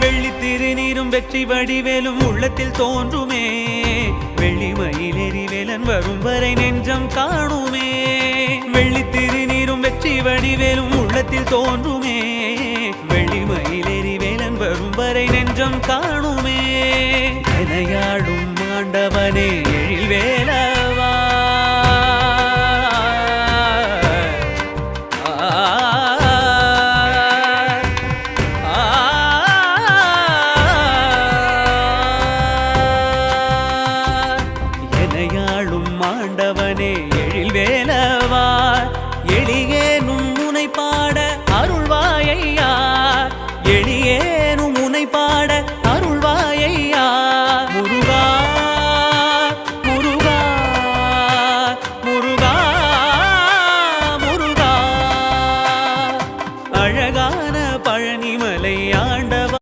வெள்ளி திருநீரும் வெற்றி வடிவேலும் உள்ளத்தில் தோன்றுமே வெள்ளி மயிலேறி வேலன் வரும் வரை நெஞ்சம் காணுமே வெள்ளி திருநீரும் வெற்றி வடிவேலும் உள்ளத்தில் தோன்றுமே வெள்ளி மயிலேறி வேலன் வரும் வரை நெஞ்சம் காணுமே எனையாடும் ஆண்டவனே எழில்